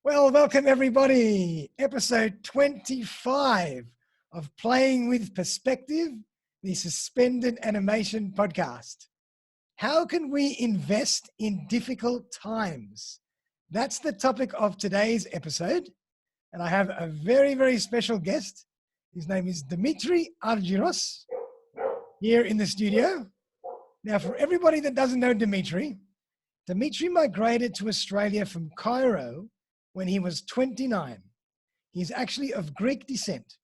Well, welcome everybody. Episode 25 of Playing with Perspective, the Suspended Animation Podcast. How can we invest in difficult times? That's the topic of today's episode. And I have a very, very special guest. His name is Dimitri Argyros here in the studio. Now, for everybody that doesn't know Dimitri migrated to Australia from Cairo when he was 29. He's actually of Greek descent.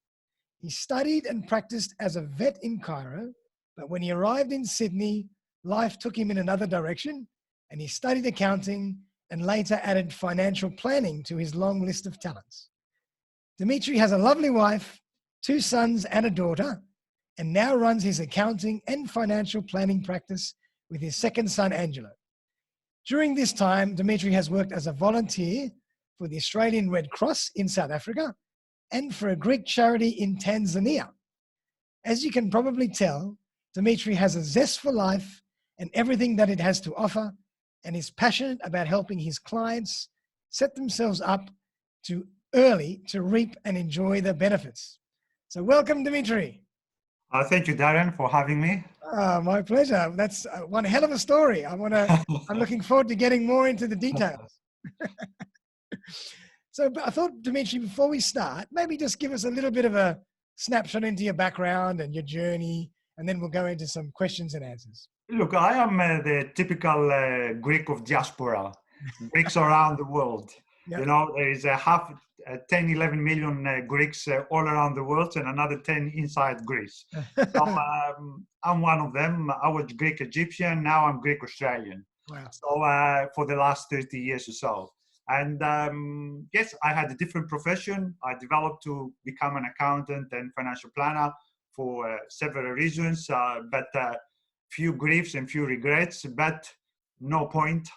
He studied and practiced as a vet in Cairo, but when he arrived in Sydney, life took him in another direction, and he studied accounting and later added financial planning to his long list of talents. Dimitri has a lovely wife, 2 sons and a daughter, and now runs his accounting and financial planning practice with his second son, Angelo. During this time, Dimitri has worked as a volunteer for the Australian Red Cross in South Africa and for a Greek charity in Tanzania. As you can probably tell, Dimitri has a zest for life and everything that it has to offer, and is passionate about helping his clients set themselves up to early to reap and enjoy the benefits. So welcome, Dimitri. Thank you, Darren, for having me. My pleasure. That's one hell of a story. I'm looking forward to getting more into the details. So I thought, Dimitri, before we start, maybe just give us a little bit of a snapshot into your background and your journey, and then we'll go into some questions and answers. Look, I am the typical Greek of diaspora, Greeks around the world. Yep. You know, there is 10, 11 million Greeks all around the world and another 10 inside Greece. So, I'm one of them. I was Greek Egyptian, now I'm Greek Australian. Wow. So for the last 30 years or so. And yes, I had a different profession. I developed to become an accountant and financial planner for several reasons, but few griefs and few regrets, but no point.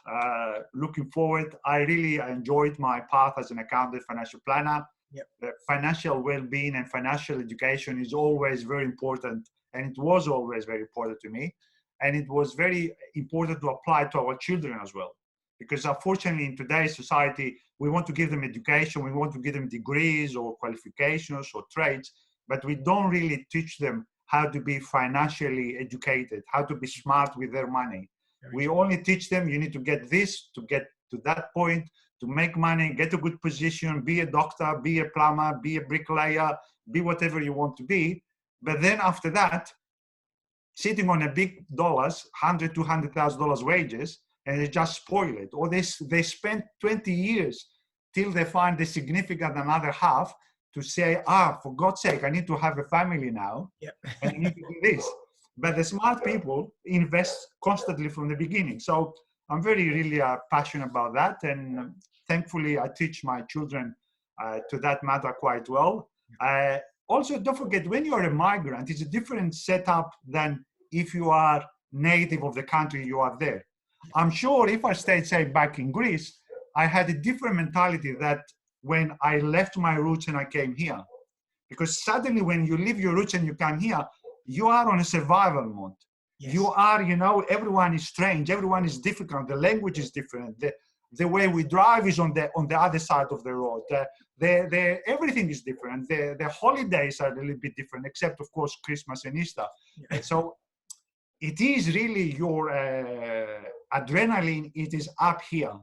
Looking forward, I really enjoyed my path as an accountant, financial planner. Yep. Financial well-being and financial education is always very important, and it was always very important to me. And it was very important to apply to our children as well. Because unfortunately, in today's society, we want to give them education, we want to give them degrees or qualifications or trades, but we don't really teach them how to be financially educated, how to be smart with their money. We only teach them, you need to get this to get to that point, to make money, get a good position, be a doctor, be a plumber, be a bricklayer, be whatever you want to be. But then after that, sitting on a big dollars, $100,000, $200,000 wages, and they just spoil it. Or they spend 20 years till they find the significant another half to say, for God's sake, I need to have a family now. Yep. And I need to do this. But the smart people invest constantly from the beginning. So I'm really passionate about that. And thankfully, I teach my children to that matter quite well. Also, don't forget, when you are a migrant, it's a different setup than if you are native of the country you are there. I'm sure if I stayed, say, back in Greece, I had a different mentality that when I left my roots and I came here. Because suddenly when you leave your roots and you come here, you are on a survival mode. Yes. You are, everyone is strange, everyone is difficult, the language is different, the way we drive is on the other side of the road, everything is different, the holidays are a little bit different, except of course Christmas and Easter. Yeah. So it is really your adrenaline, it is up here.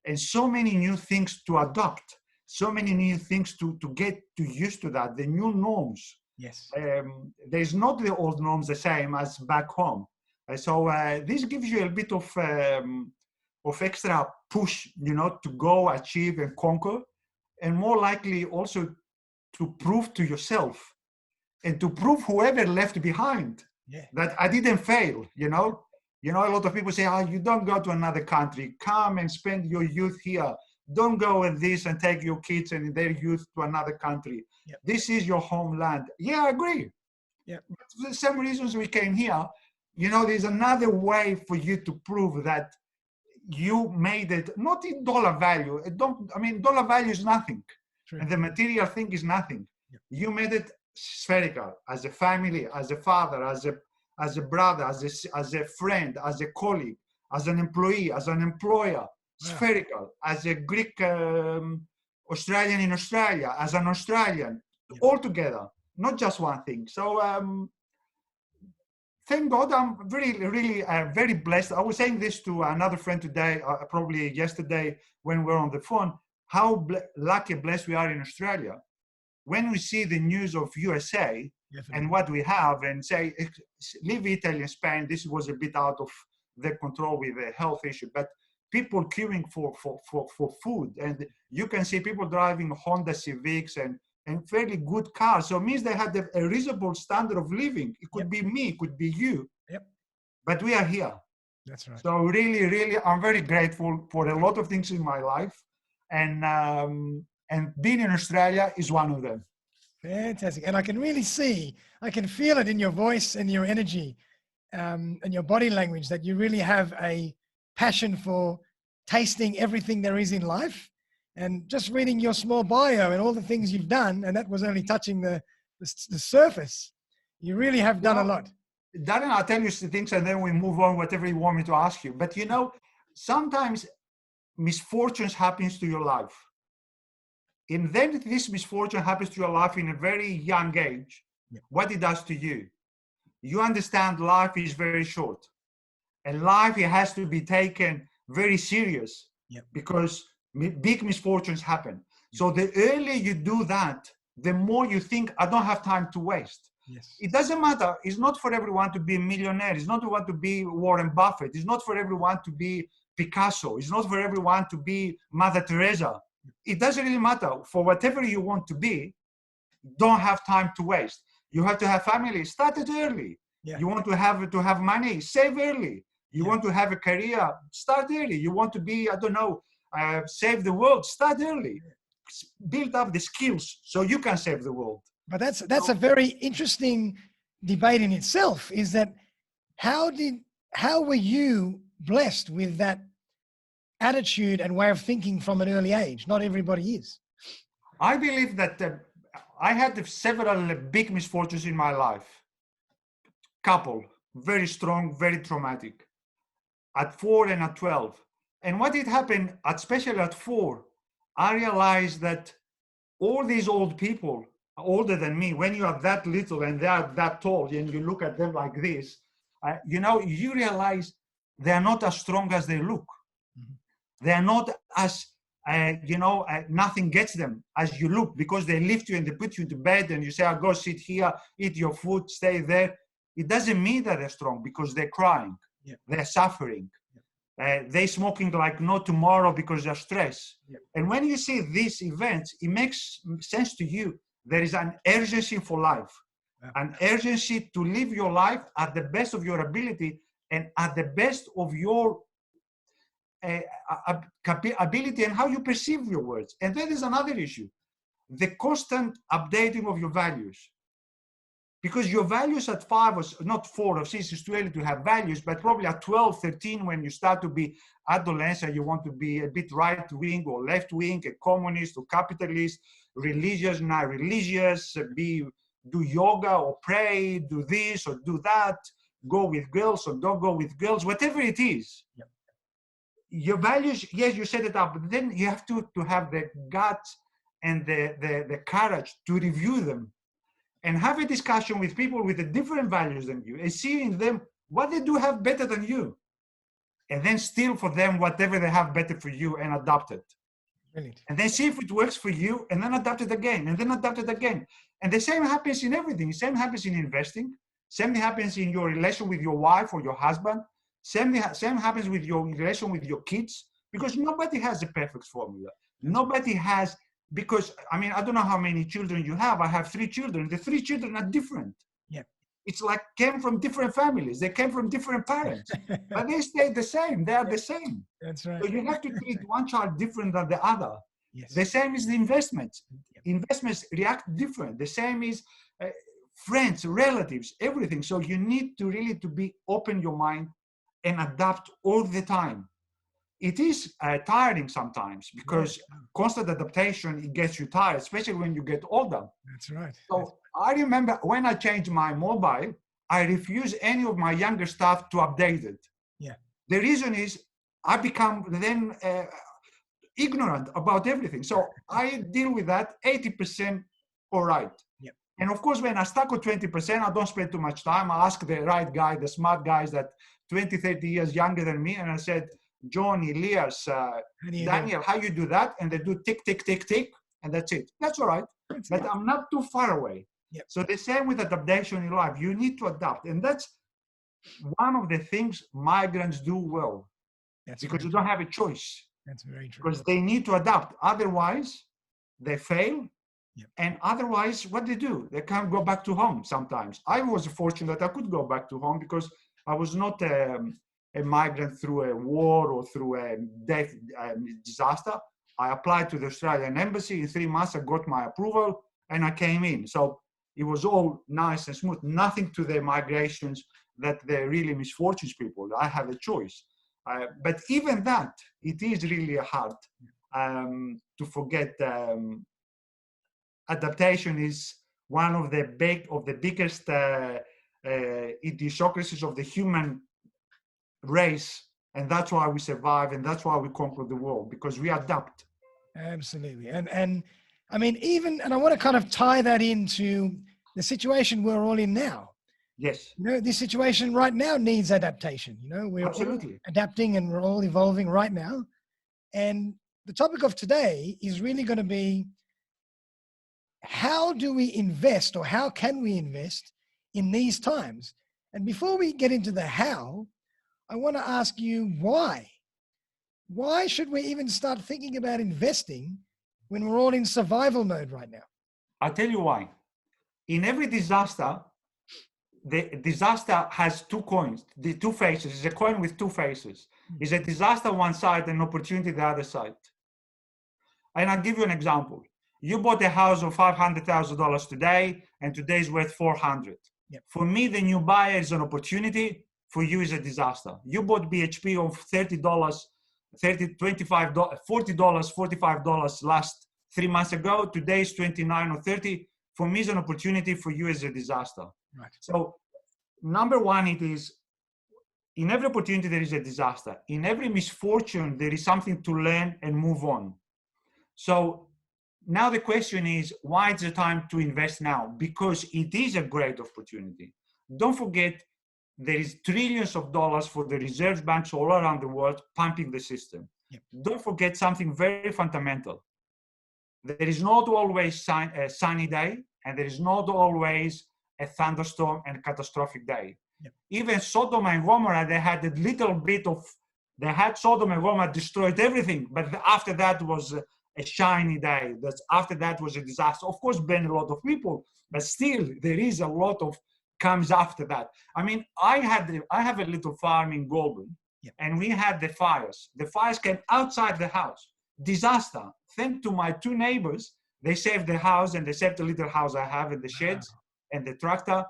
And so many new things to adopt, so many new things to get used to that, the new norms. Yes. There's not the old norms the same as back home. So this gives you a bit of extra push, to go achieve and conquer, and more likely also to prove to yourself and to prove whoever left behind that I didn't fail, a lot of people say, you don't go to another country, come and spend your youth here. Don't go with this and take your kids and their youth to another country. Yep. This is your homeland. Yeah, I agree. Yep. For the same reasons we came here, there's another way for you to prove that you made it, not in dollar value. Dollar value is nothing. True. And the material thing is nothing. Yep. You made it spherical, as a family, as a father, as a brother, as a friend, as a colleague, as an employee, as an employer. Wow. spherical, as a Greek Australian in Australia, as an Australian, Yep. all together, not just one thing. So thank God, I'm really very blessed. I was saying this to another friend today, probably yesterday when we were on the phone, how lucky, blessed we are in Australia. When we see the news of USA and what we have, and say, leave Italy and Spain, this was a bit out of their control with the health issue, but people queuing for food, and you can see people driving Honda Civics and fairly good cars. So it means they had a reasonable standard of living. It could be me, it could be you, but we are here. That's right. So really, I'm very grateful for a lot of things in my life, and being in Australia is one of them. Fantastic. And I can really see, I can feel it in your voice and your energy and your body language that you really have a passion for tasting everything there is in life. And just reading your small bio and all the things you've done, and that was only touching the surface. You really have done a lot. Darren, I'll tell you some things and then we move on, whatever you want me to ask you. But you know, sometimes misfortunes happens to your life. And then this misfortune happens to your life in a very young age. What it does to you, you understand life is very short. And life, it has to be taken very serious because big misfortunes happen. So the earlier you do that, the more you think, I don't have time to waste. Yes. It doesn't matter. It's not for everyone to be a millionaire. It's not for everyone to be Warren Buffett. It's not for everyone to be Picasso. It's not for everyone to be Mother Teresa. It doesn't really matter. For whatever you want to be, don't have time to waste. You have to have family. Start it early. You want to have money. Save early. You want to have a career. Start early. You want to be, I don't know, save the world. Start early. Build up the skills so you can save the world. But that's a very interesting debate in itself. Is that how were you blessed with that attitude and way of thinking from an early age? Not everybody is. I believe that I had several big misfortunes in my life. Couple, very strong, very traumatic. At 4 and at 12. And what did happen, especially at 4, I realized that all these old people, older than me, when you are that little and they are that tall and you look at them like this, you realize they are not as strong as they look. Mm-hmm. They are not as, nothing gets them as you look, because they lift you and they put you into bed and you say, I'll go sit here, eat your food, stay there. It doesn't mean that they're strong, because they're crying, they're suffering. They're smoking like no tomorrow because they're stressed. And when you see these events, it makes sense to you. There is an urgency for life, an urgency to live your life at the best of your ability and at the best of your ability and how you perceive your words. And then there's another issue, the constant updating of your values. Because your values at 5 or not 4 or 6 is too early to have values, but probably at 12, 13, when you start to be adolescent, you want to be a bit right-wing or left-wing, a communist or capitalist, religious, not religious, do yoga or pray, do this or do that, go with girls or don't go with girls, whatever it is. Your values, yes, you set it up, but then you have to have the guts and the courage to review them and have a discussion with people with the different values than you and see in them what they do have better than you. And then steal for them whatever they have better for you and adopt it. Brilliant. And then see if it works for you and then adapt it again and then adapt it again. And the same happens in everything. The same happens in investing. Same happens in your relation with your wife or your husband. Same happens with your relation with your kids, because nobody has a perfect formula. Nobody has. Because, I don't know how many children you have. I have 3 children. The 3 children are different. It's like came from different families. They came from different parents. But they stay the same. They are the same. That's right. So you have to treat one child different than the other. The same is the investments. Investments react different. The same is friends, relatives, everything. So you need to really to be open your mind and adapt all the time. It is tiring sometimes, because constant adaptation, it gets you tired, especially when you get older. That's right. So I remember when I changed my mobile, I refused any of my younger staff to update it. The reason is I become then ignorant about everything. So I deal with that 80% all right. Yep. And of course, when I stuck with 20%, I don't spend too much time. I ask the right guy, the smart guys that 20, 30 years younger than me. And I said, John, Elias, Daniel, how you do that? And they do tick, tick, tick, tick. And that's it. That's all right. But I'm not too far away. Yep. So the same with adaptation in life. You need to adapt. And that's one of the things migrants do well. Because you don't have a choice. That's very true. Because they need to adapt. Otherwise, they fail. Yep. And otherwise, what they do? They can't go back to home sometimes. I was fortunate that I could go back to home because I was not a migrant through a war or through a death disaster. I applied to the Australian Embassy. In 3 months, I got my approval and I came in. So it was all nice and smooth. Nothing to the migrations that they're really misfortunes people. I have a choice. But even that, it is really hard to forget. Adaptation is one of the biggest idiosyncrasies of the human race, and that's why we survive, and that's why we conquer the world, because we adapt. Absolutely, and I mean, and I want to kind of tie that into the situation we're all in now. Yes. You know, this situation right now needs adaptation. You know, we're absolutely all adapting and we're all evolving right now. And the topic of today is really going to be, how do we invest, or how can we invest in these times? And before we get into the how, I want to ask you why. Why should we even start thinking about investing when we're all in survival mode right now? I'll tell you why. In every disaster, the disaster has two coins, the two faces. It's a coin with two faces. It's a disaster one side and opportunity the other side. And I'll give you an example. You bought a house of $500,000 today, and today's worth $400,000. Yep. For me, the new buyer is an opportunity. For you, is a disaster. You bought BHP of $30, $30, $25, $40, $45 last 3 months ago. Today's 29 or 30. For me, is an opportunity. For you, is a disaster. Right. So, number one, it is in every opportunity there is a disaster. In every misfortune, there is something to learn and move on. So now the question is, why is the time to invest now? Because it is a great opportunity. Don't forget, there is trillions of dollars for the reserve banks all around the world pumping the system. Yep. Don't forget something very fundamental. There is not always a sunny day, and there is not always a thunderstorm and catastrophic day. Yep. Even Sodom and Gomorrah, they had a little bit of, Sodom and Gomorrah destroyed everything, but after that was a shiny day. After that was a disaster. Of course, burned a lot of people, but still there is a lot of comes after that. I mean, I have a little farm in Goulburn, yep. and we had the fires. The fires came outside the house. Disaster. Thanks to my two neighbors, they saved the house and they saved the little house I have and the sheds and the tractor.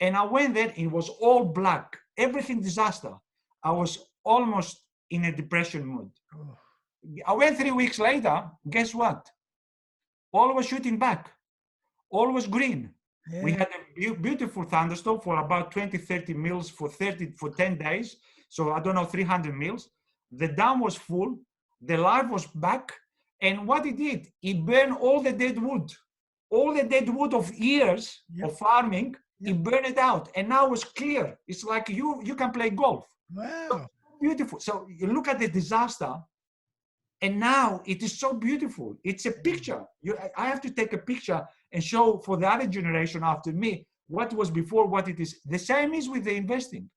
And I went there, it was all black, everything disaster. I was almost in a depression mood. Oh. I went 3 weeks later, guess what? All was shooting back. All was green. Yeah. We had a beautiful thunderstorm for about 20, 30 mils for 10 days. So I don't know, 300 mils. The dam was full. The life was back. And what it did, it burned all the dead wood. All the dead wood of years yep. of farming, yep. it burned it out. And now it's clear. It's like you can play golf. Wow. So beautiful. So you look at the disaster, and now it is so beautiful. It's a picture. I have to take a picture and show for the other generation after me what was before, what it is. The same is with the investing.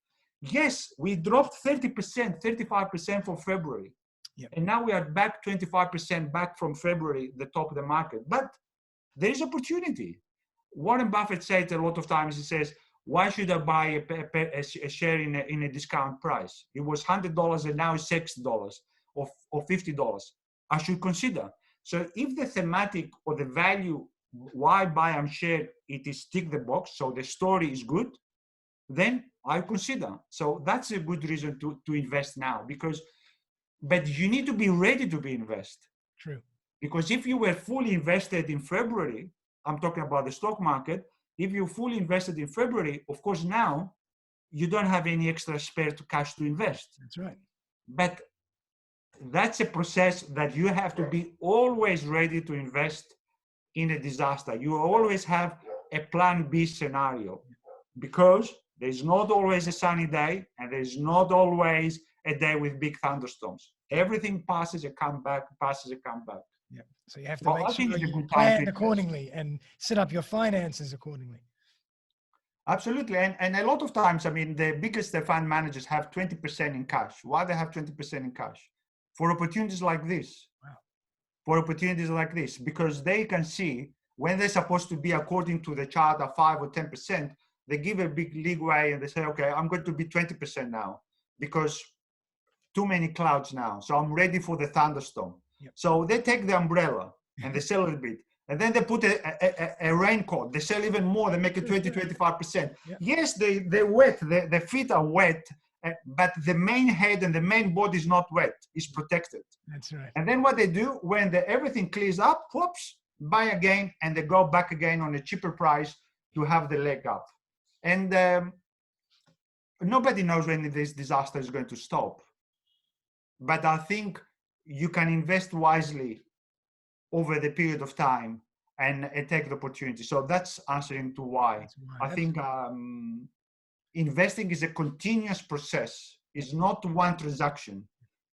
Yes, we dropped 30%, 35% from February. Yep. And now we are back 25% back from February, the top of the market. But there is opportunity. Warren Buffett said a lot of times, he says, why should I buy a share in a discount price? It was $100 and now it's $6 or $50. I should consider. So if the thematic or the value, why buy and share, it is tick the box, so the story is good, then I consider. So that's a good reason to invest now, but you need to be ready to be invested. True. Because if you were fully invested in February, I'm talking about the stock market, if you're fully invested in February, of course now you don't have any extra spare cash to invest. That's right. But that's a process that you have to be always ready to invest in a disaster. You always have a plan B scenario, because there's not always a sunny day and there's not always a day with big thunderstorms. Everything passes a comeback, passes a comeback. Yeah. So you have to Well, make I think sure it's a you good time to plan invest. accordingly and set up your finances accordingly. Absolutely. And a lot of times, I mean, the biggest fund managers have 20% in cash. Why they have 20% in cash? For opportunities like this. Wow. For opportunities like this, because they can see when they're supposed to be according to the chart at 5 or 10%, they give a big leeway and they say, okay, I'm going to be 20% now because too many clouds now. So I'm ready for the thunderstorm. Yep. So they take the umbrella and they sell a little bit. And then they put a raincoat. They sell even more. They make it 20, 25%. Yep. Yes, they're wet. The feet are wet, but the main head and the main body is not wet. It's protected. That's right. And then what they do when everything clears up, whoops, buy again, and they go back again on a cheaper price to have the leg up. And nobody knows when this disaster is going to stop. But I think you can invest wisely over the period of time and take the opportunity. So that's answering to why. I think investing is a continuous process. It's not one transaction.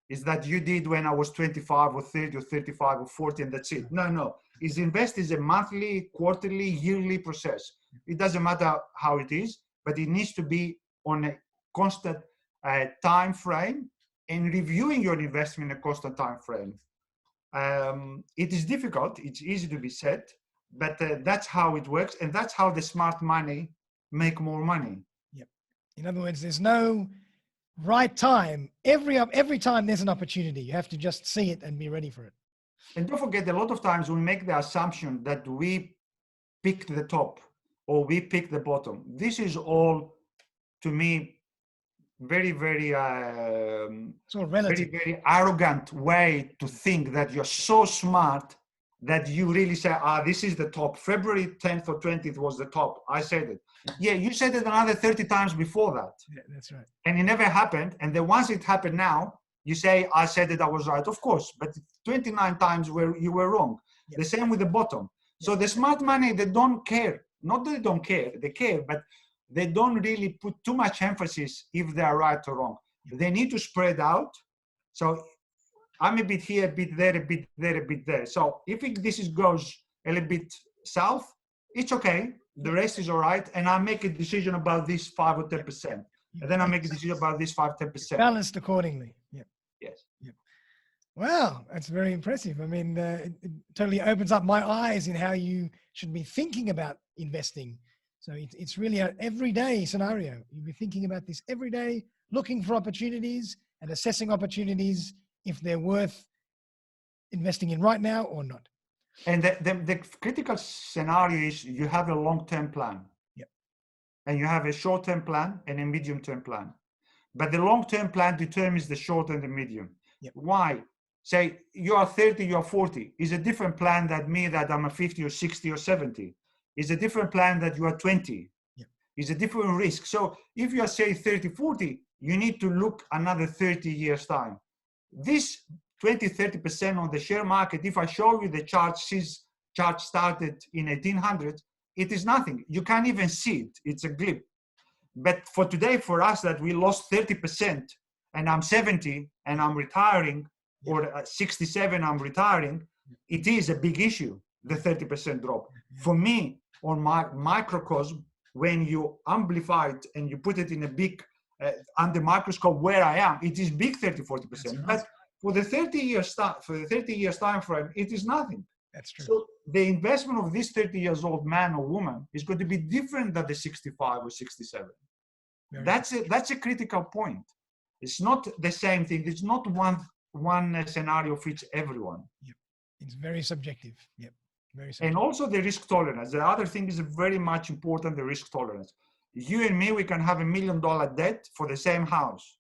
It's that you did when I was 25 or 30 or 35 or 40 and that's it. No. Invest is a monthly, quarterly, yearly process. It doesn't matter how it is, but it needs to be on a constant time frame and reviewing your investment in a constant time frame. It is difficult. It's easy to be said, but that's how it works. And that's how the smart money make more money. Yep. In other words, there's no right time. Every time there's an opportunity, you have to just see it and be ready for it. And don't forget, a lot of times we make the assumption that we picked the top or we picked the bottom. This is all, to me, very, very, very arrogant way to think that you're so smart that you really say, this is the top. February 10th or 20th was the top. I said it. Yeah, you said it another 30 times before that. Yeah, that's right. And it never happened. And then once it happened now, you say, I said it, I was right. Of course, but 29 times where you were wrong. Yeah. The same with the bottom. Yeah. So the smart money, they don't care. Not that they don't care, they care, but they don't really put too much emphasis if they are right or wrong. Yeah. They need to spread out. So I'm a bit here, a bit there, a bit there, a bit there. So if this goes a little bit south, it's okay. The rest is all right. And I make a decision about this 5 or 10%. And then I make a decision about this 5, 10%. Balanced accordingly. Yeah. Yes. Yeah. Wow, that's very impressive. I mean, it totally opens up my eyes in how you should be thinking about investing. So it's really an everyday scenario. You'll be thinking about this every day, looking for opportunities and assessing opportunities if they're worth investing in right now or not. And the critical scenario is you have a long-term plan. Yep. And you have a short-term plan and a medium-term plan. But the long-term plan determines the short and the medium. Yep. Why? Say you are 30, you are 40. Is a different plan than me that I'm a 50 or 60 or 70. Is a different plan that you are 20. Yep. Is a different risk. So if you are say 30, 40, you need to look another 30 years time. This 20, 30% on the share market, if I show you the chart, since chart started in 1800, it is nothing. You can't even see it. It's a blip. But for today, for us that we lost 30% and I'm 70 and I'm retiring, or 67, I'm retiring, it is a big issue, the 30% drop. For me, on my microcosm, when you amplify it and you put it in a big, under microscope where I am, it is big 30, 40%. But for the 30 years time frame, it is nothing. That's true. So the investment of this 30 years old man or woman is going to be different than the 65 or 67. That's a critical point. It's not the same thing. It's not one scenario fits everyone. Yep. It's very subjective. Yep. Very subjective. And also the risk tolerance. The other thing is very much important, the risk tolerance. You and me, we can have $1 million debt for the same house.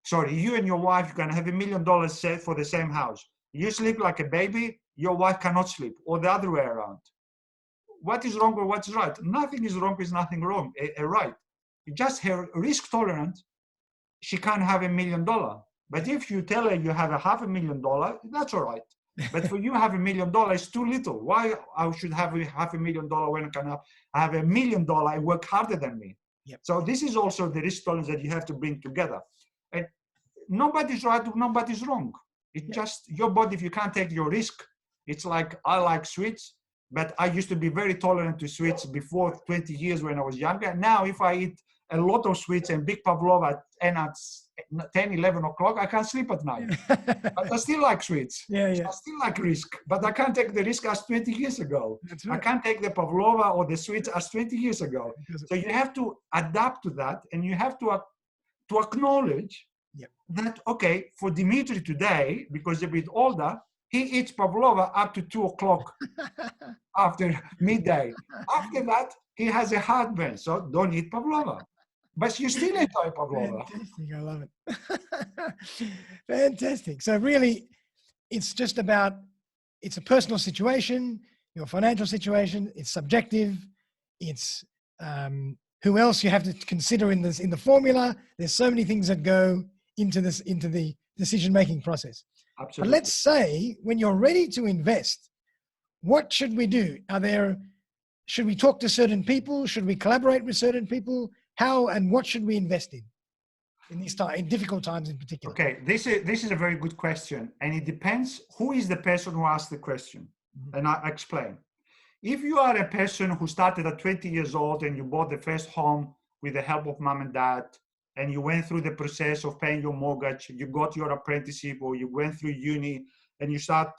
Sorry, you and your wife, you can have $1 million set for the same house. You sleep like a baby, your wife cannot sleep, or the other way around. What is wrong or what is right? Nothing is wrong, is nothing wrong, right. Just her risk tolerance, she can't have $1 million. But if you tell her you have $500,000, that's all right. But for you, $500,000 is too little. Why I should have $500,000 when I have $1 million? I work harder than me. Yep. So this is also the risk tolerance that you have to bring together. And nobody's right, nobody's wrong. It's just your body. If you can't take your risk, it's like I like sweets, but I used to be very tolerant to sweets before 20 years when I was younger. Now, if I eat a lot of sweets and big pavlova and at 10, 11 o'clock, I can't sleep at night. But I still like sweets. Yeah. So I still like risk, but I can't take the risk as 20 years ago. That's right. I can't take the pavlova or the sweets as 20 years ago. So you have to adapt to that, and you have to acknowledge that, okay, for Dimitri today, because he's a bit older, he eats pavlova up to 2 o'clock after midday. After that, he has a heartburn, so don't eat pavlova. But you still enjoy pavlova. Fantastic, I love it. Fantastic. So really, it's just about, it's a personal situation, your financial situation, it's subjective, it's who else you have to consider in the formula. There's so many things that go into the decision-making process. Absolutely. But let's say when you're ready to invest, what should we do? Should we talk to certain people? Should we collaborate with certain people? How and what should we invest in these in difficult times in particular? Okay, this is a very good question, and it depends who is the person who asked the question. Mm-hmm. And I explain. If you are a person who started at 20 years old and you bought the first home with the help of mom and dad, and you went through the process of paying your mortgage, you got your apprenticeship, or you went through uni and you start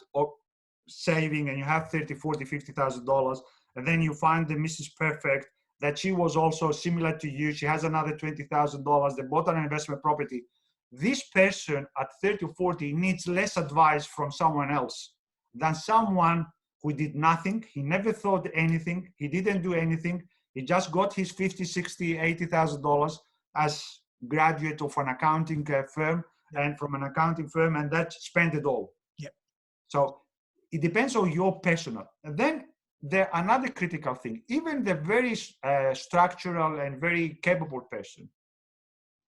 saving and you have $30,000, $40,000, $50,000, and then you find the Mrs. Perfect, that she was also similar to you. She has another $20,000. They bought an investment property. This person at 30 or 40 needs less advice from someone else than someone who did nothing. He never thought anything. He didn't do anything. He just got his $50,000, $60,000, $80,000 as graduate of an accounting firm and from an accounting firm, and that spent it all. Yep. So it depends on your personal. And then there another critical thing, even the very structural and very capable person,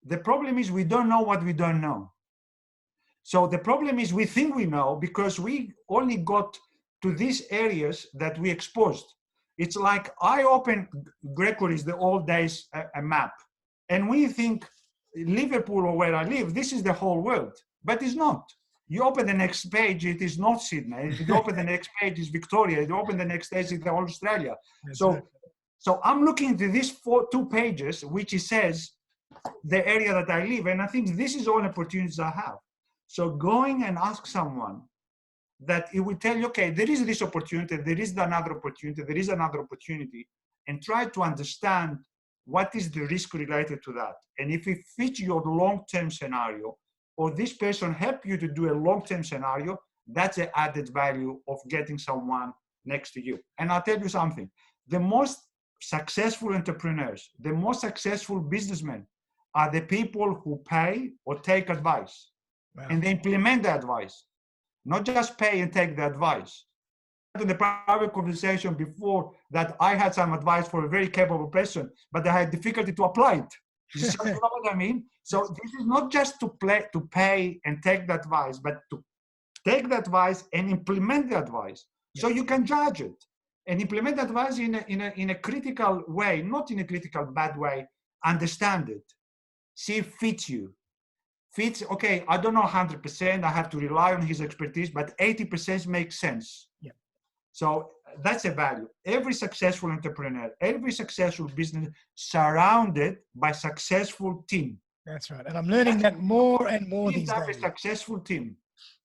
the problem is we don't know what we don't know. So the problem is we think we know because we only got to these areas that we exposed. It's like I open Gregory's the old days a map, and we think Liverpool or where I live, this is the whole world, but it's not. You open the next page, it is not Sydney. You open the next page, it's Victoria. You open the next page, it's Australia. So I'm looking to these two pages, which it says the area that I live, and I think this is all opportunities I have. So going and ask someone that it will tell you, okay, there is this opportunity, there is another opportunity, there is another opportunity, and try to understand what is the risk related to that. And if it fits your long-term scenario, or this person help you to do a long-term scenario, that's the added value of getting someone next to you. And I'll tell you something, the most successful entrepreneurs, the most successful businessmen are the people who pay or take advice. Wow. And they implement the advice, not just pay and take the advice. In the private conversation before that, I had some advice for a very capable person, but I had difficulty to apply it. You know what I mean? So this is not just to pay and take the advice, but to take the advice and implement the advice. Yes. So you can judge it and implement the advice in a critical way, not in a critical bad way. Understand it. See if it fits you. Fits, okay, I don't know 100%, I have to rely on his expertise, but 80% makes sense. Yeah. So that's a value. Every successful entrepreneur, every successful business surrounded by successful team. That's right. And I'm learning that more and more these days. A successful team.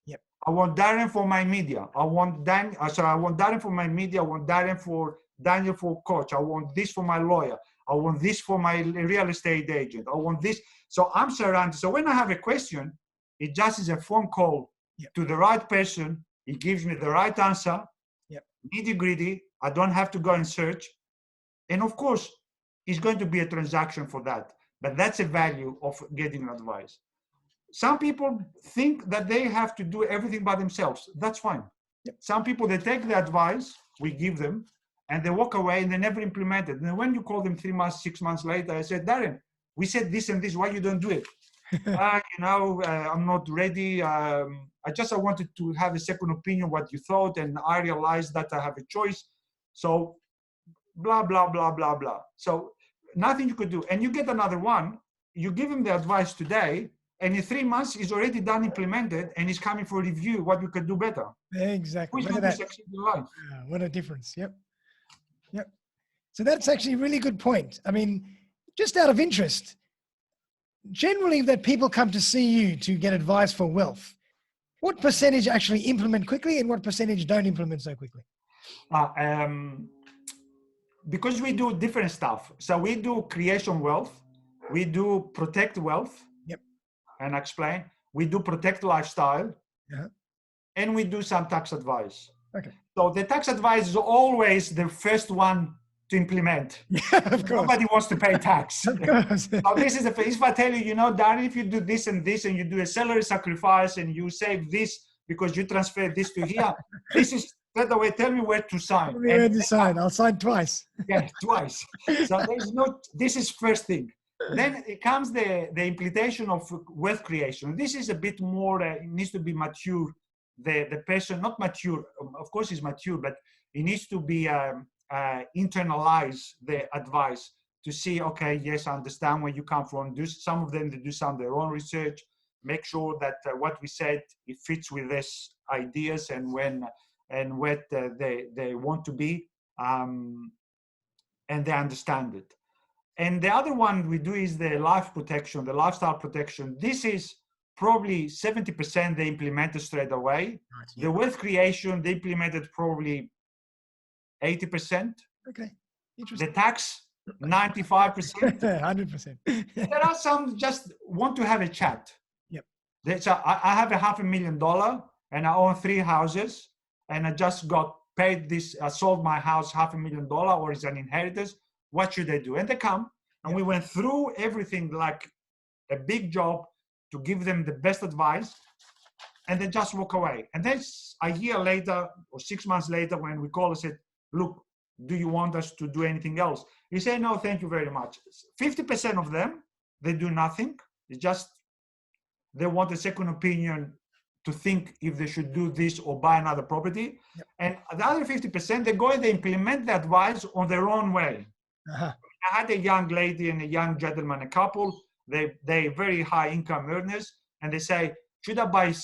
Yep. I want Darren for my media. I want Darren for my media. I want Darren for Daniel for coach. I want this for my lawyer. I want this for my real estate agent. I want this. So I'm surrounded. So when I have a question, it just is a phone call to the right person. He gives me the right answer. Nitty gritty. I don't have to go and search. And of course, it's going to be a transaction for that. But that's a value of getting advice. Some people think that they have to do everything by themselves. That's fine. Yep. Some people, they take the advice we give them and they walk away and they never implement it. And when you call them 3 months, 6 months later, I said, Darren, we said this and this, why you don't do it? I'm not ready. I wanted to have a second opinion, what you thought, and I realized that I have a choice. So blah, blah, blah, blah, blah. So nothing you could do. And you get another one, you give him the advice today, and in 3 months, he's already done, implemented, and he's coming for review, what we could do better. Exactly. Who's going to succeed in life? What a difference. Yep. Yep. So that's actually a really good point. I mean, just out of interest, generally that people come to see you to get advice for wealth, what percentage actually implement quickly and what percentage don't implement so quickly? Because we do different stuff. So we do creation wealth, we do protect wealth, yep, and explain. We do protect lifestyle, and we do some tax advice. Okay. So the tax advice is always the first one to implement. Of course. Nobody wants to pay tax. Of course. So this is if I tell you, Darren, if you do this and this, and you do a salary sacrifice, and you save this because you transfer this to here, this is straight away. Tell me where to sign. Tell me where to sign. I'll sign twice. Yeah, twice. So there's no. This is first thing. Then it comes the implementation of wealth creation. This is a bit more. It needs to be mature. The person, not mature. Of course, he's mature, but it needs to be internalize the advice to see. Okay, yes, I understand where you come from. Do some of them. They do some of their own research. Make sure that what we said it fits with this ideas and what they want to be, and they understand it. And the other one we do is the life protection, the lifestyle protection. This is probably 70% they implemented straight away. Right, yeah. The wealth creation, they implemented probably 80%. Okay, interesting. The tax, 95%. 100%. There are some just want to have a chat. Yep. So I have $500,000 and I own 3 houses and I just got paid this, I sold my house $500,000 or it's an inheritance. What should I do? And they come and we went through everything like a big job to give them the best advice and they just walk away. And then a year later or 6 months later when we call and said, look, do you want us to do anything else? You say, no, thank you very much. 50% of them, they do nothing. It's just, they want a second opinion to think if they should do this or buy another property. Yep. And the other 50%, they go and they implement the advice on their own way. Uh-huh. I had a young lady and a young gentleman, a couple, they very high income earners, and they say, should I buy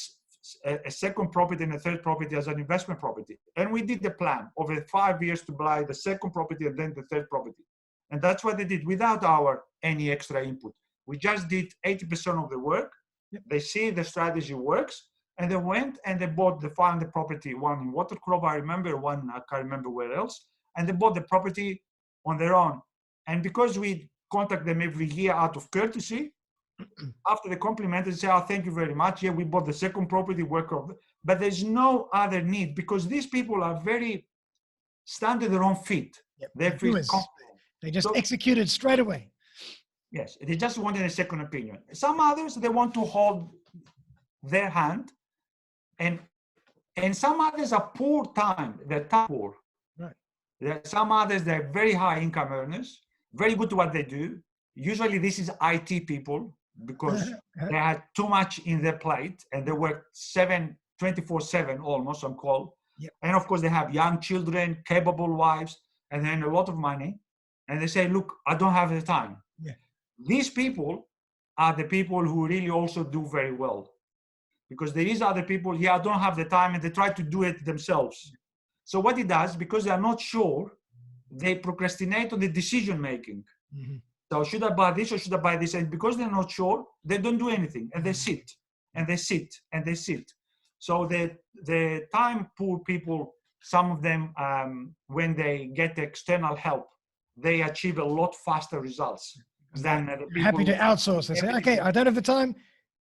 a second property and a third property as an investment property? And we did the plan over 5 years to buy the second property and then the third property. And that's what they did without any extra input. We just did 80% of the work. Yep. They see the strategy works, and they went and they found the property, one in Watercrop, I remember, one I can't remember where else, and they bought the property on their own. And because we contact them every year out of courtesy, after they compliment and say, oh, thank you very much. Yeah, we bought the second property, but there's no other need because these people are very stand on their own feet. Yep. They're confident. They just executed straight away. Yes, they just wanted a second opinion. Some others, they want to hold their hand, and some others are they're poor. Right. Some others, they're very high income earners, very good to what they do. Usually this is IT people because they had too much in their plate and they work 24/7 almost on call. Yep. And of course they have young children, capable wives, and then a lot of money. And they say, look, I don't have the time. Yeah. These people are the people who really also do very well. Because there is other people, I don't have the time, and they try to do it themselves. So what it does, because they are not sure, they procrastinate on the decision making. Mm-hmm. So should I buy this or should I buy this? And because they're not sure, they don't do anything, and they sit, and they sit, and they sit. So the time poor people, some of them, when they get external help, they achieve a lot faster results than the people. Happy to outsource. They say, okay, I don't have the time.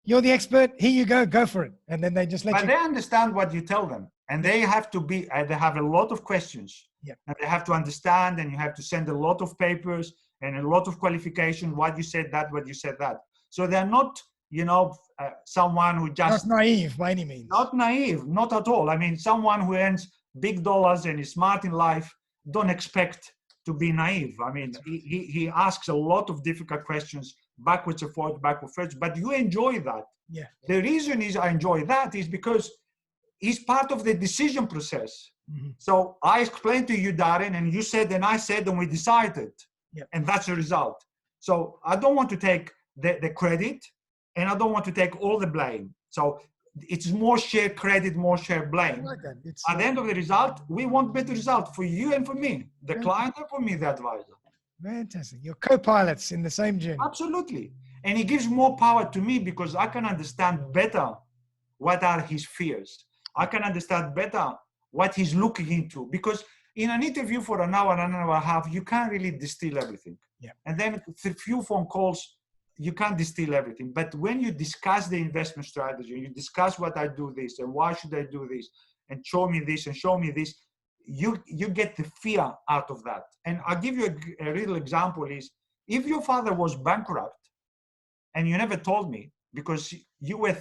You're the expert. Here you go for it. And then they just let you. But they understand what you tell them. And they have to they have a lot of questions. Yeah. And they have to understand, and you have to send a lot of papers and a lot of qualification, what you said that. So they're not, someone who just... Not naive by any means. Not naive, not at all. I mean, someone who earns big dollars and is smart in life, don't expect to be naive. I mean, he asks a lot of difficult questions backwards and forwards, backwards, forwards, but you enjoy that. Yeah. The reason is I enjoy that is because it's part of the decision process. Mm-hmm. So I explained to you, Darren, and you said, and I said, and we decided. Yep. And that's the result. So I don't want to take the credit, and I don't want to take all the blame. So it's more share credit, more share blame. I like that. At the end of the result, we want better result for you and for me, the Yeah. client, and for me, the advisor. Fantastic. You're co-pilots in the same journey. Absolutely. And it gives more power to me because I can understand better what are his fears. I can understand better what he's looking into, because in an interview for an hour and a half, you can't really distill everything. Yeah. And then a few phone calls, you can't distill everything. But when you discuss the investment strategy, you discuss what I do this and why should I do this, and show me this and show me this, you get the fear out of that. And I'll give you a real example is, if your father was bankrupt and you never told me because you were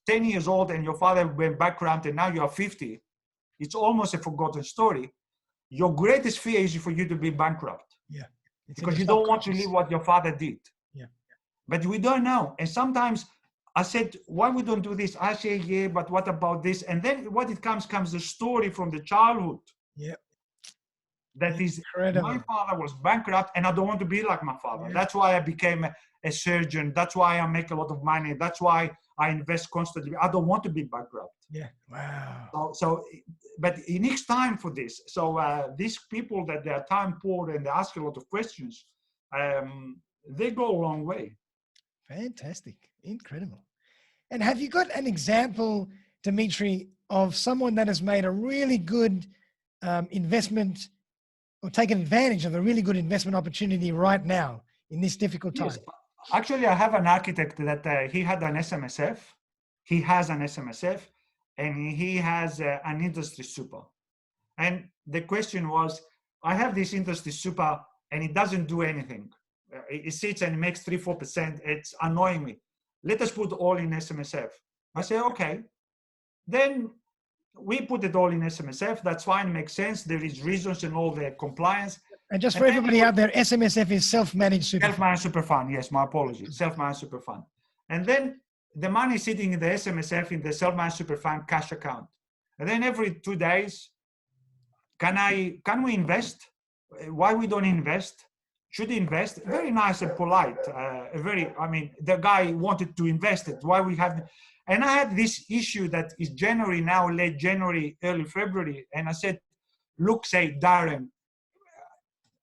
10 years old and your father went bankrupt and now you are 50, it's almost a forgotten story. Your greatest fear is for you to be bankrupt. Yeah. Because you don't want to live what your father did. Yeah. But we don't know. And sometimes I said, why we don't do this? I say, yeah, but what about this? And then what it comes the story from the childhood. Yeah. That is, Incredible. my father was bankrupt and I don't want to be like my father. Yeah. That's why I became a surgeon. That's why I make a lot of money. That's why I invest constantly. I don't want to be bankrupt. Yeah. Wow. So but it needs time for this. So these people that they are time poor and they ask a lot of questions, they go a long way. Fantastic. Incredible. And have you got an example, Dimitri, of someone that has made a really good investment or taken advantage of a really good investment opportunity right now in this difficult time? Yes. Actually, I have an architect that he had an SMSF. He has an SMSF and he has an industry super. And the question was, I have this industry super and it doesn't do anything. It sits and it makes 3-4%. It's annoying me. Let us put all in SMSF. I say, okay. Then we put it all in SMSF. That's fine. Makes sense. There is reasons and all the compliance. And just for everybody out there, SMSF is self-managed super fund. Self-managed super fund. Yes, my apologies. Self-managed super fund. And then the money is sitting in the SMSF in the self-managed super fund cash account. And then every 2 days, can we invest? Why we don't invest? Should invest? Very nice and polite. The guy wanted to invest it. Why we have? And I had this issue that is January now, late January, early February. And I said, look, say, Darren,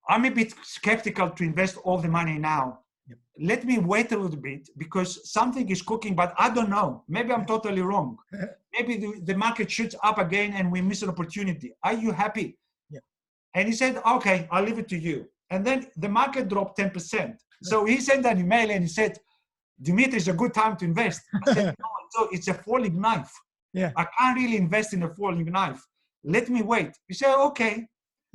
I'm a bit skeptical to invest all the money now. Yep. Let me wait a little bit because something is cooking, but I don't know. Maybe I'm totally wrong. Maybe the market shoots up again and we miss an opportunity. Are you happy? Yep. And he said, okay, I'll leave it to you. And then the market dropped 10%. So he sent an email and he said, Dimitri, it's a good time to invest. I said, no, so it's a falling knife. Yeah. I can't really invest in a falling knife. Let me wait. He said, okay.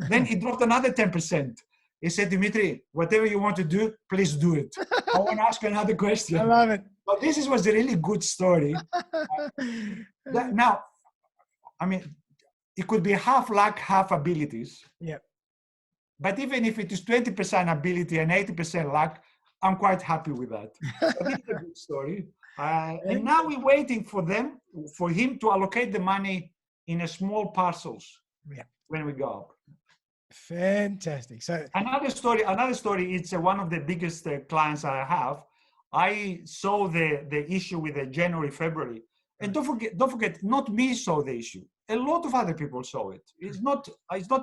Then he dropped another 10%. He said, Dimitri, whatever you want to do, please do it. I want to ask you another question. I love it. So this was a really good story. Now, I mean, it could be half luck, half abilities. Yeah. But even if it is 20% ability and 80% luck, I'm quite happy with that. But it's a good story. And now we're waiting for him to allocate the money in a small parcels when we go up. Fantastic. So another story, it's one of the biggest clients I have. I saw the issue with the January, February. And don't forget, not me saw the issue. A lot of other people saw it. It's not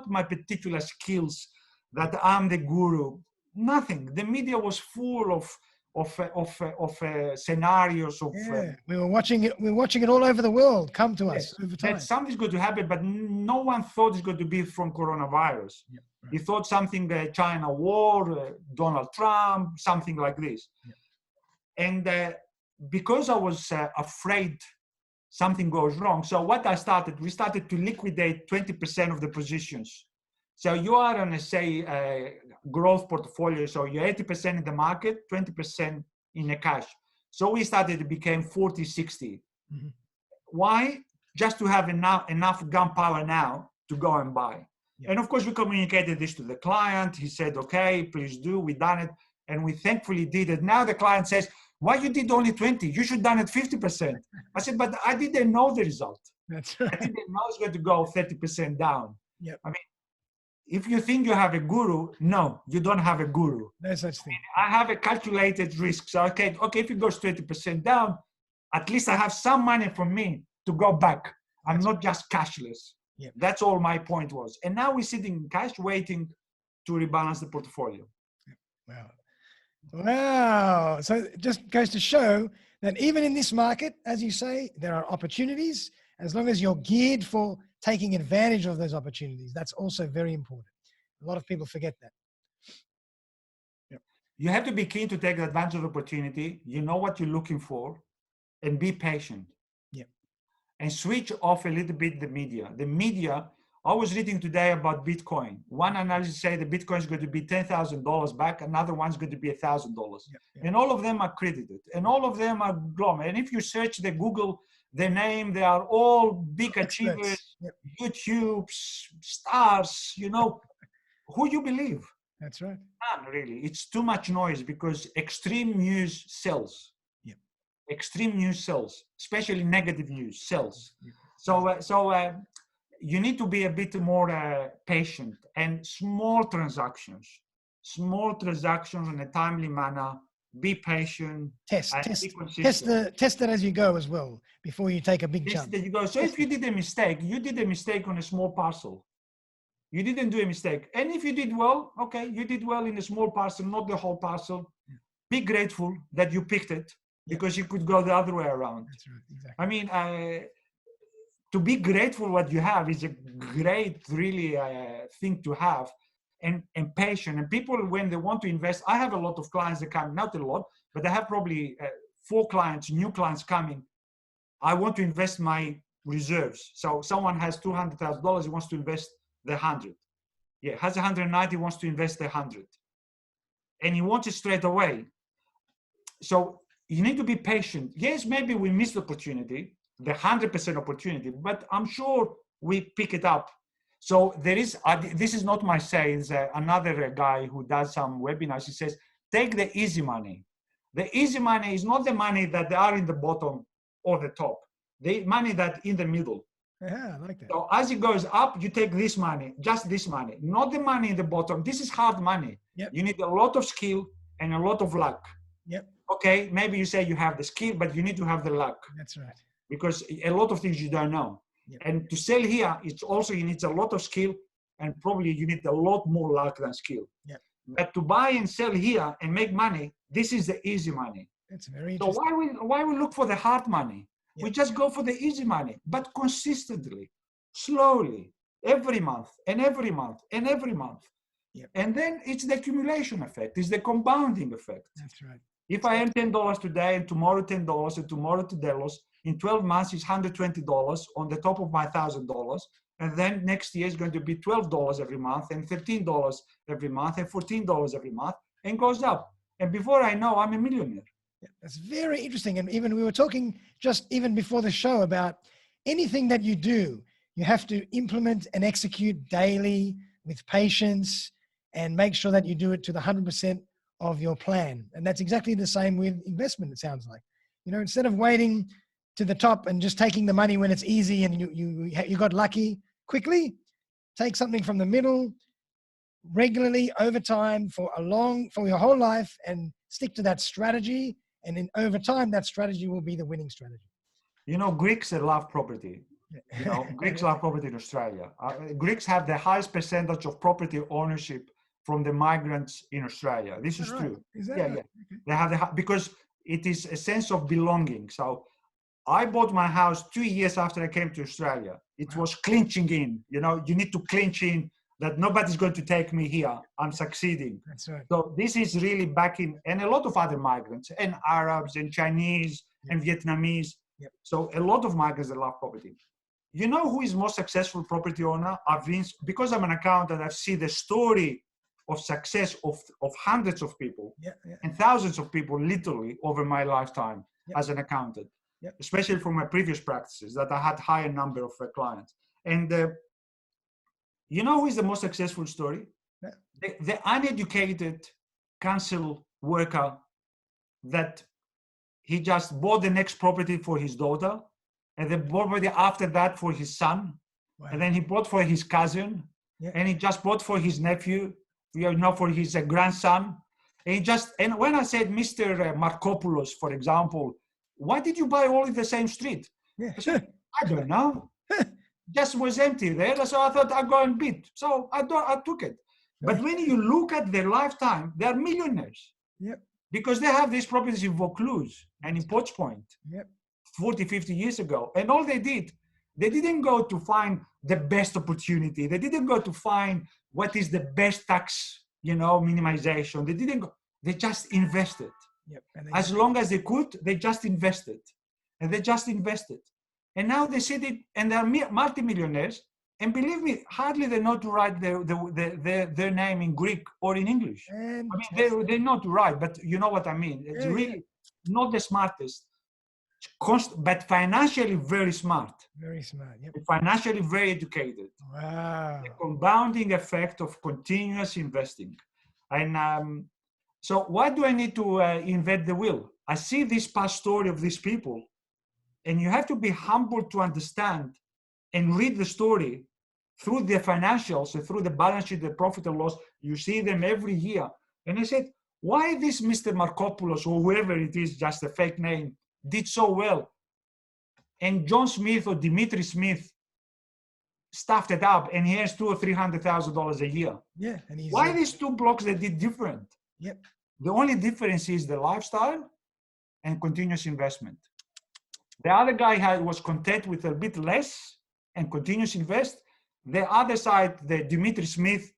my particular skills that I'm the guru. Nothing. The media was full of scenarios of. We were watching it. We're watching it all over the world come to us over time. That something's going to happen, but no one thought it's going to be from coronavirus. Yeah, right. He thought something China war, Donald Trump, something like this. Yeah. And because I was afraid something goes wrong, so what we started to liquidate 20% of the positions. So you are on a growth portfolio. So you're 80% in the market, 20% in the cash. So we started, it became 40, 60. Mm-hmm. Why? Just to have enough gunpowder now to go and buy. Yeah. And of course we communicated this to the client. He said, okay, please do. We done it. And we thankfully did it. Now the client says, why you did only 20? You should have done it 50%. I said, but I didn't know the result. That's right. I didn't know it's going to go 30% down. Yep. I mean, if you think you have a guru, no, you don't have a guru. No such thing. I have a calculated risk. So, okay, if it goes 20% down, at least I have some money for me to go back. I'm not just cashless. Yep. That's all my point was. And now we're sitting in cash waiting to rebalance the portfolio. Wow. Wow. So it just goes to show that even in this market, as you say, there are opportunities as long as you're geared for taking advantage of those opportunities. That's also very important. A lot of people forget that. Yep. You have to be keen to take advantage of the opportunity. You know what you're looking for and be patient. Yep. And switch off a little bit the media. The media, I was reading today about Bitcoin. One analysis say the Bitcoin is going to be $10,000 back. Another one's going to be $1,000. Yep. And all of them are credited. And all of them are glom. And if you search the Google, the name, they are all big achievers, Yep. YouTube stars, who you believe? That's right. None, really. It's too much noise because extreme news sells. Yep. Extreme news sells, especially negative news sells. Yep. So you need to be a bit more patient and small transactions in a timely manner. Be patient. Test Be it as you go as well before you take a big jump. That you go. So if you did a mistake on a small parcel. You didn't do a mistake. And if you did well, okay, you did well in a small parcel, not the whole parcel. Yeah. Be grateful that you picked it because you could go the other way around. That's right, exactly. I mean, to be grateful what you have is a great, really thing to have, and patient. And people, when they want to invest, I have a lot of clients that come, not a lot, but I have probably 4 clients, new clients coming. I want to invest my reserves. So someone has $200,000, he wants to invest the 100. Yeah, has 190, wants to invest the 100. And he wants it straight away. So you need to be patient. Yes, maybe we missed the opportunity, the 100% opportunity, but I'm sure we pick it up. So there is, this is not my say, it's another guy who does some webinars. He says, take the easy money. The easy money is not the money that they are in the bottom or the top, the money that in the middle. Yeah, I like that. So as it goes up, you take this money, just this money, not the money in the bottom. This is hard money. Yep. You need a lot of skill and a lot of luck. Yep. Okay, maybe you say you have the skill, but you need to have the luck. That's right. Because a lot of things you don't know. Yep. And to sell here, it's also, you need a lot of skill and probably you need a lot more luck than skill. Yep. But to buy and sell here and make money, this is the easy money. That's very interesting. So why we look for the hard money? Yep. We just go for the easy money, but consistently, slowly, every month and every month and every month. Yep. And then it's the accumulation effect, it's the compounding effect. That's right. If I earn $10 today and tomorrow $10 and tomorrow $2, in 12 months it's $120 on the top of my $1,000. And then next year is going to be $12 every month and $13 every month and $14 every month and goes up. And before I know, I'm a millionaire. Yeah, that's very interesting. And even we were talking just even before the show about anything that you do, you have to implement and execute daily with patience and make sure that you do it to the 100% of your plan. And that's exactly the same with investment, it sounds like. You know, instead of waiting to the top and just taking the money when it's easy and you got lucky quickly, take something from the middle regularly over time for your whole life and stick to that strategy. And then over time, that strategy will be the winning strategy. You know, Greeks love property. You know, Greeks love property in Australia. Greeks have the highest percentage of property ownership from the migrants in Australia. This is true. Is that yeah, right? yeah. Okay. They have because it is a sense of belonging. So I bought my house 2 years after I came to Australia. It was clinching in. You know, you need to clinch in that nobody's going to take me here. I'm succeeding. That's right. So this is really back in, and a lot of other migrants, and Arabs, and Chinese, and Vietnamese. Yep. So a lot of migrants that love property. You know who is most successful property owner? Because I'm an accountant, I've seen the story of success of hundreds of people and thousands of people literally over my lifetime as an accountant, especially from my previous practices that I had higher number of clients. And you know who is the most successful story? The uneducated cancel worker that he just bought the next property for his daughter, and the property after that for his son, Wow. and then he bought for his cousin, Yeah. and he just bought for his nephew, for his grandson. And when I said, Mr. Markopoulos, for example, why did you buy all in the same street? Yeah. I said, I don't know. Just was empty there, so I thought I'd go and bid. So I took it. But when you look at their lifetime, they're millionaires. Yep. Because they have these properties in Vaucluse and in Potts Point, Yep. 40, 50 years ago. And all they didn't go to find the best opportunity. They didn't go to find what is the best tax, minimization. They didn't go, they just invested. Yep. As long as they could, they just invested. And they just invested. And now they sit it, and they're multimillionaires. And believe me, hardly they know to write their name in Greek or in English. And I mean, they know to write, but you know what I mean. It's really not the smartest, but financially very smart. Very smart. Yep. Financially very educated. Wow. The compounding effect of continuous investing. And so why do I need to invent the wheel? I see this past story of these people, and you have to be humble to understand and read the story through the financials, through the balance sheet, the profit and loss. You see them every year. And I said, why this Mr. Markopoulos, or whoever it is, just a fake name, did so well? And John Smith or Dimitri Smith stuffed it up, and he has $200,000 or $300,000 a year. Yeah. And he's Why these two blocks that did different? Yep. The only difference is the lifestyle and continuous investment. The other guy was content with a bit less and continuous invest. The other side, the Dimitri Smith,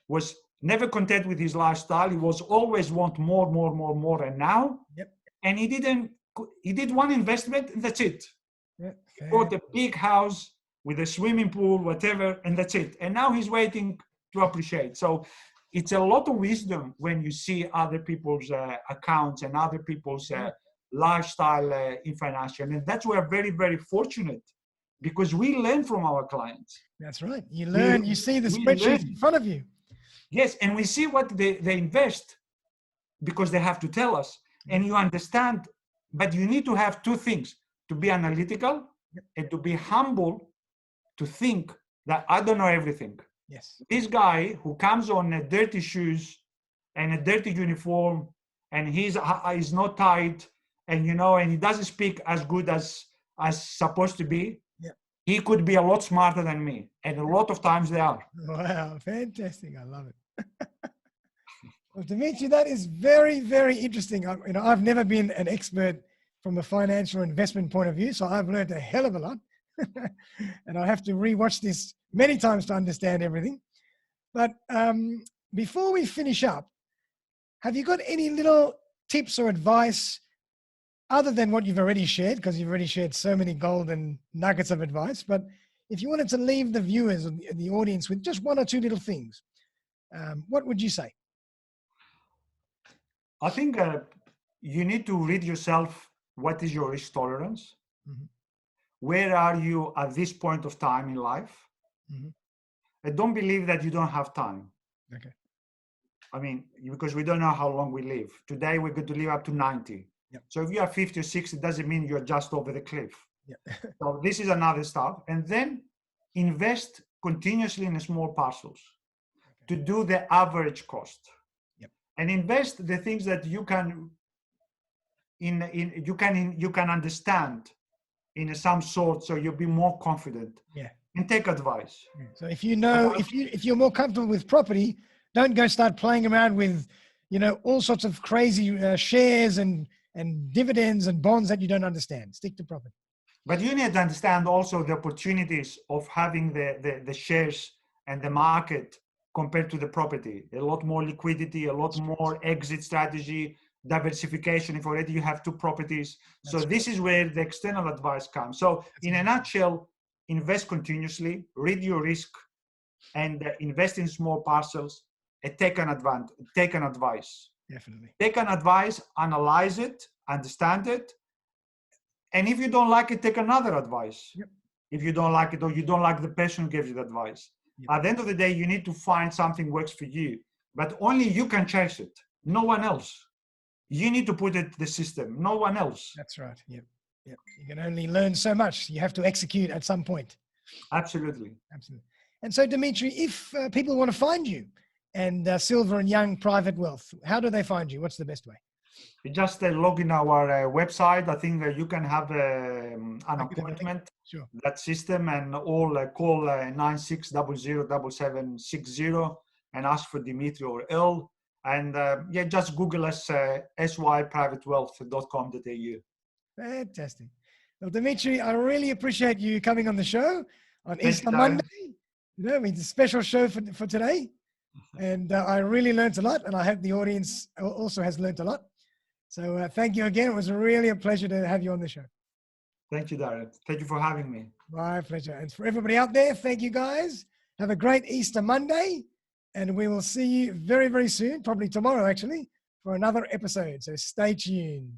was never content with his lifestyle. He was always want more. And now, and he did one investment, and that's it. Yep. He bought a big house with a swimming pool, whatever, and that's it. And now he's waiting to appreciate. So it's a lot of wisdom when you see other people's accounts and other people's lifestyle in financial. And that's why we're very, very fortunate, because we learn from our clients. That's right. You learn, you see the spreadsheet in front of you. Yes, and we see what they invest, because they have to tell us. And you understand, but you need to have two things: to be analytical and to be humble, to think that I don't know everything. Yes. This guy who comes on dirty shoes and a dirty uniform, and he's not tight, and and he doesn't speak as good as supposed to be. He could be a lot smarter than me, and a lot of times they are. Wow, fantastic! I love it. Well, Dimitri, that is very, very interesting. I've never been an expert from a financial investment point of view, so I've learned a hell of a lot, and I have to rewatch this many times to understand everything. But before we finish up, have you got any little tips or advice other than what you've already shared, because you've already shared so many golden nuggets of advice? But if you wanted to leave the viewers and the audience with just one or two little things, what would you say? I think you need to read yourself. What is your risk tolerance? Mm-hmm. Where are you at this point of time in life? Mm-hmm. And don't believe that you don't have time. Okay. I mean, because we don't know how long we live. Today, we're going to live up to 90. Yep. So if you are 50 or 60, it doesn't mean you're just over the cliff. Yep. So this is another stuff. And then invest continuously in small parcels to do the average cost. Yep. And invest the things that you can you can understand in some sort, so you'll be more confident. Yeah. And take advice. So if if you're more comfortable with property, don't go start playing around with all sorts of crazy shares and dividends and bonds that you don't understand. Stick to property. But you need to understand also the opportunities of having the shares and the market compared to the property. A lot more liquidity, a lot more exit strategy, diversification if already you have two properties. So this is where the external advice comes. So in a nutshell, invest continuously, read your risk, and invest in small parcels, and take an advice. Definitely. Take an advice, analyze it, understand it. And if you don't like it, take another advice. Yep. If you don't like it, or you don't like the person who gives you the advice. Yep. At the end of the day, you need to find something works for you, but only you can chase it. No one else. You need to put it the system, no one else. That's right. Yep. Yep. You can only learn so much. You have to execute at some point. Absolutely. Absolutely. And so, Dimitri, if people want to find you and Silver and Young Private Wealth, how do they find you? What's the best way? You just log in our website. I think you can have an appointment, sure. That system, and all call 96007760 and ask for Dimitri or Earl. And yeah, just Google us, syprivatewealth.com.au. Fantastic. Well, Dimitri, I really appreciate you coming on the show on Easter Monday. You know, it's a special show for today. And I really learned a lot, and I hope the audience also has learned a lot. So thank you again. It was really a pleasure to have you on the show. Thank you, Darren. Thank you for having me. My pleasure. And for everybody out there, thank you guys. Have a great Easter Monday. And we will see you very, very soon, probably tomorrow actually, for another episode. So stay tuned.